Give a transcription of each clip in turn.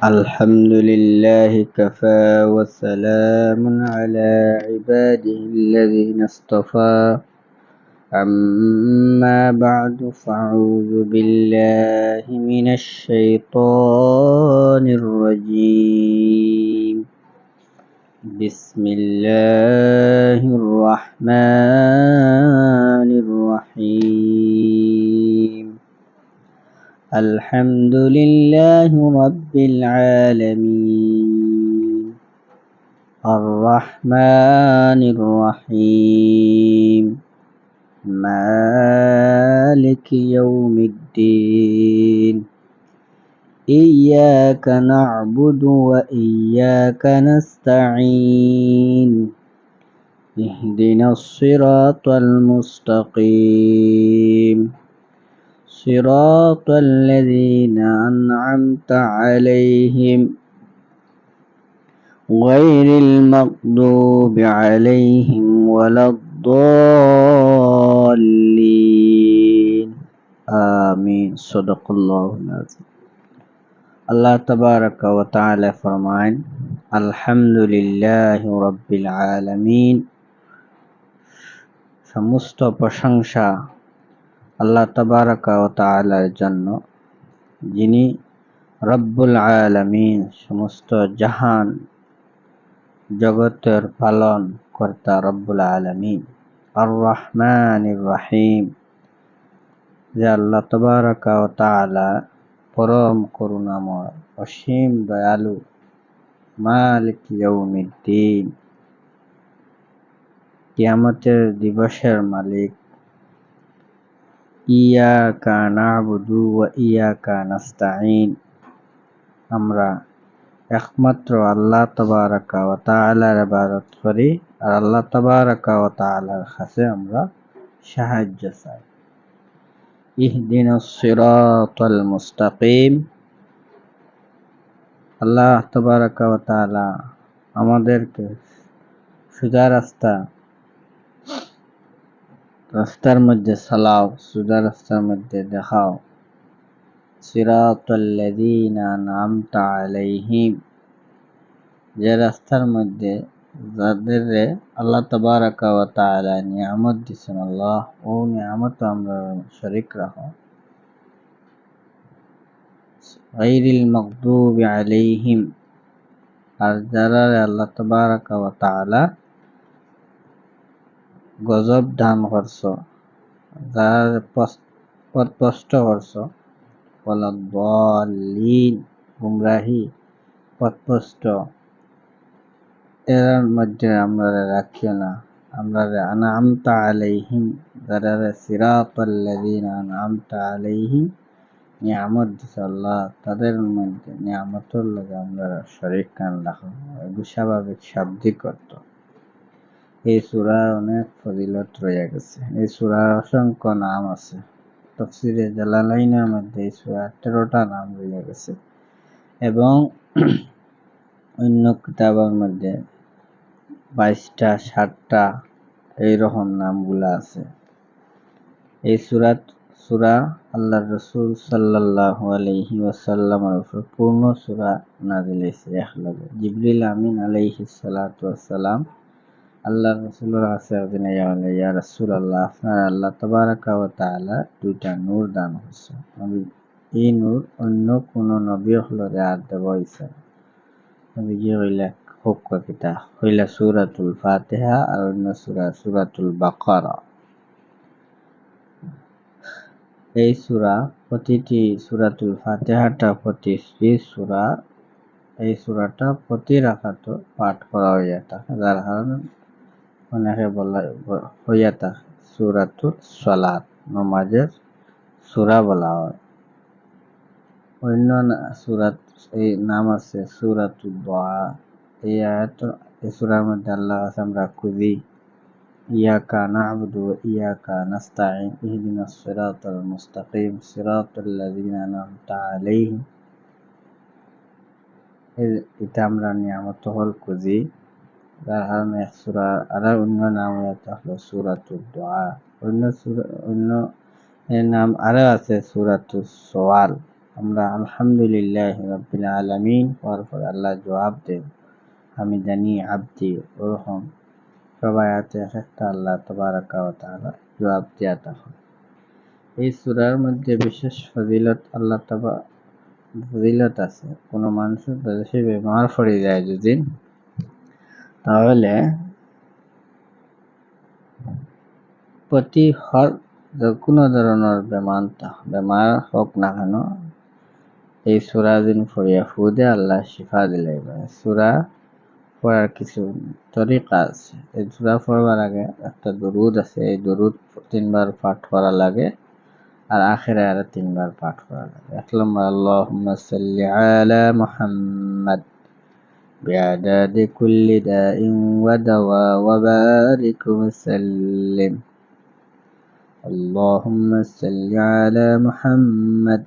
الحمد لله كفى وسلام على عباده الذين اصطفى أما بعد فأعوذ بالله من الشيطان الرجيم بسم الله الرحمن الرحيم الحمد لله رب العالمين الرحمن الرحيم مالك يوم الدين إياك نعبد وإياك نستعين اهدنا الصراط المستقيم صراط الذين أنعمت عليهم غير المغضوب عليهم ولا الضالين آمين صدق الله العظيم আল্লাহ তাবারাকা ওয়া তাআলা ফরমান আলহামদুলিল্লাহি রাব্বিল আলামিন সমস্ত প্রশংসা আল্লাহ তাবারাকা ওয়া তাআলার জন্য যিনি রব্বুল আলামিন সমস্ত জাহান জগতের পালন কর্তা রব্বুল আলামিন আর রহমানির রহিম যে আল্লাহ তাবারাকা ওয়া তাআলা পরম করুণাময় অসীম দয়ালু মালিক ইয়াউমিদ্দিন কিয়ামতের দিবসের মালিক ইয়াকা না'বুদু ওয়া ইয়াকা নাস্তাঈন আমরা একমাত্র আল্লাহ তাবারাকা ওয়া তাআলার ইবাদত করি আর আল্লাহ তাবারাকা ওয়া তাআলার কাছে আমরা সাহায্য চাই ইহদিনাস সিরাতাল মুস্তাকিম আল্লাহ তাবারাকা ওয়া তাআলা আমাদেরকে সোজা রাস্তার মধ্যে চালাও সোজা রাস্তার মধ্যে দেখাও সিরাতাল্লাযীনা আন'আমতা আলাইহিম যে রাস্তার মধ্যে যাদের আল্লাহ তাবারাকা ওয়া তাআলা নিয়ামত দিয়েছেন আল্লাহ ও নিয়ামত আমরা শরীক রাখো গায়রিল মাগদুবি আলাইহিম আর যারা আল্লাহ তাবারাকা ওয়া তাআলা গজব দান করছো যার পথভ্রষ্ট করছো ওয়ালাদ-দাল্লিন গুমরাহি পথভ্রষ্ট এর মধ্যে আমরা রাখিও না আমরা আন'আমতা আলাইহিম যারা সিরাতাল্লাযীনা আন'আমতা আলাইহিম নিয়ামত দিছে আল্লাহ তাদের মধ্যে নিয়ামতের লগে আমরা শরীক কান রাখো এগুলো স্বাভাবিক শাব্দিক অর্থ এই সূরার অনেক ফজিলত রয়ে গেছে এই সূরার অসংখ্য নাম আছে তাফসীরে জালালাইনের মধ্যে এই সূরার 13টা নাম রয়ে গেছে এবং অন্য কিতাবের মধ্যে 22টা 60টা এইরকম নামগুলা আছে এই সূরা আল্লাহর রাসূল সাল্লাল্লাহু আলাইহি ওয়াসাল্লামের উপর পূর্ণ সূরা নাযিল হয়েছে একলগে জিবরিল আমিন আলাইহিস সালাতু ওয়াসসালাম আল্লাহর রাসূলের কাছে বলেন ইয়া রাসূলুল্লাহ আপনার আল্লাহ তাবারাকা ওয়া তাআলা দুইটা নূর দান করেছেন আমি এই নূর অন্য কোন নবী হলরে আর দেব হইছে আমি যে হইলা হুক্ক কিতা হইলা সূরাতুল ফাতিহা আর অন্য সূরাতুল বাকারা এই সূরা প্রতিটি সূরাতুল ফাতিহাটা প্রতি সূরা এই সূরাটা প্রতি রাকাত পাঠ করা হইয়া থাকে যার কারণে অনেকে বলা হইয়া থাকে সূরাতুস সালাত নামাজের সূরা বলা হয় অন্য সূরাত এই নাম আছে সূরাতুদ দুআ এই সূরার মধ্যে আল্লাহ আমরা খুঁজি ইয়াকা না'বুদু ওয়া ইয়াকা নাস্তাঈন ইহদিনাস সিরাতাল মুস্তাকিম সিরাতাল্লাযীনা আন'আমতা আলাইহিম এটা আমরা নিয়ামত হল খুঁজি যার কারণে সূরা আর অন্য নাম হলো সূরাতুদ দুআ অন্য এর নাম আরো আছে সূরাতুস সওয়াল আমরা আলহামদুলিল্লাহ রাব্বিল আলামিন পড়ার পর আল্লাহ জবাব দেব আমি জানি আব্দি ওরকম সবাই আছে একটা আল্লাহ তাবারাকা ওয়া তাআলা জবাব দেয়া তখন এই সূরার মধ্যে বিশেষ ফজিলত আছে। কোনো মানুষের বেশি বেমার পড়ে যায় যদি, তাহলে প্রতি কোনো ধরনের বেমার হোক না কেন, এই সূরা দিন পড়িয়া ফুদে আল্লাহ শিফা দিলে। সূরা পড়ার কিছু তরিকা আছে। এই সূরা পড়বার আগে একটা দরুদ আছে, এই দরুদ 3 বার পাঠ করা লাগে, আর আখেরে আরো 3 বার পাঠ করা লাগে। 1 নম্বর আল্লাহুম্মা সাল্লি আলা মুহাম্মাদ বিআদাদি কুল্লি দাইন ওয়া দাওয়া ওয়া বারিক ওয়া সাল্লিম। اللهم صل على محمد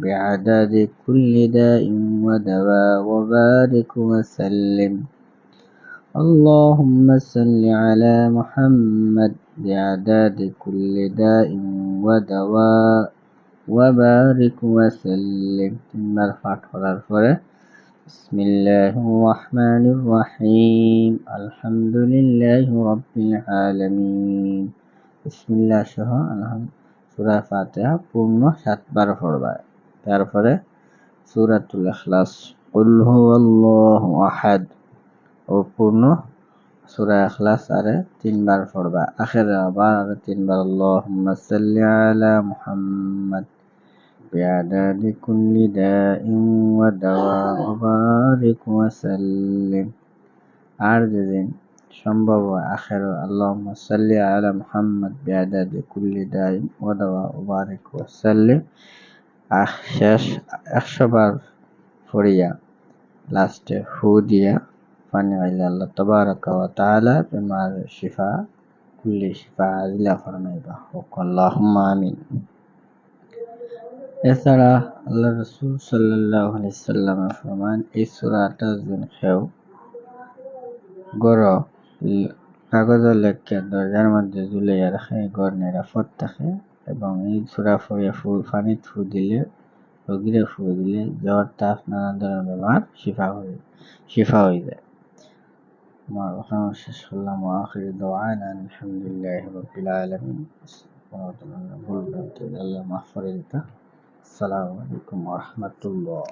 بعدد كل داء ودواء وبارك وسلم. اللهم صل على محمد بعدد كل داء ودواء وبارك وسلم. بسم الله الرحمن الرحيم الحمد لله رب العالمين. বিসমিল্লাহ সহ সূরা ফাতিহা পূর্ণ 7 বার পড়বা। তারপরে সূরাতুল ইখলাস কুল হুয়াল্লাহু আহাদ ও পূর্ণ সূরা ইখলাস আরে 3 বার পড়বা। আখেরে আবার আরে 3 বার আল্লাহুম্মা সাল্লি আলা মুহাম্মাদ বিআদাদি কুল্লি দাইন ওয়া দাওয়া ওয়া বারিক ওয়া সাল্লিম। আর যেদিন সম্ভব হয় আখের আল্লাহুম্মা সাল্লি আলা মুহাম্মাদ বিআদাদি কুল্লি দাইন ওয়া দাওয়া ওয়া বারিক ওয়া সাল্লিম শেষ 100 বার পড়িয়া লাস্টে ফু দিয়া পানি আইলে আল্লাহ তাবারাকা ওয়া তাআলা তোমার শিফা কুল্লি শিফা আজিলা ফরমাইবা। আল্লাহুম্মা আমিন। এছাড়া আল্লাহ রাসূল সাল্লাল্লাহু আলাইহি সাল্লাম ফরমান এই সূরাটা যখন খেও গড় কাগজ লেখা দরজার মধ্যে ঝুলাইয়া রাখে, ঘর নিরাপদ থাকে। এবং এই সূরা পড়ে পানি ফু দিলে, রোগীরে ফু দিলে জ্বর, তাপ, নানা ধরনের বেমার শিফা হয়ে যায়। আমার ওখানে শেষ করলাম। আখির দাওয়ানা আলহামদুলিল্লাহি রাব্বিল আলামিন। ভুল বলতে আল্লাহ মাফ করে দিতা। আসসালামু আলাইকুম ওয়া রাহমাতুল্লাহ।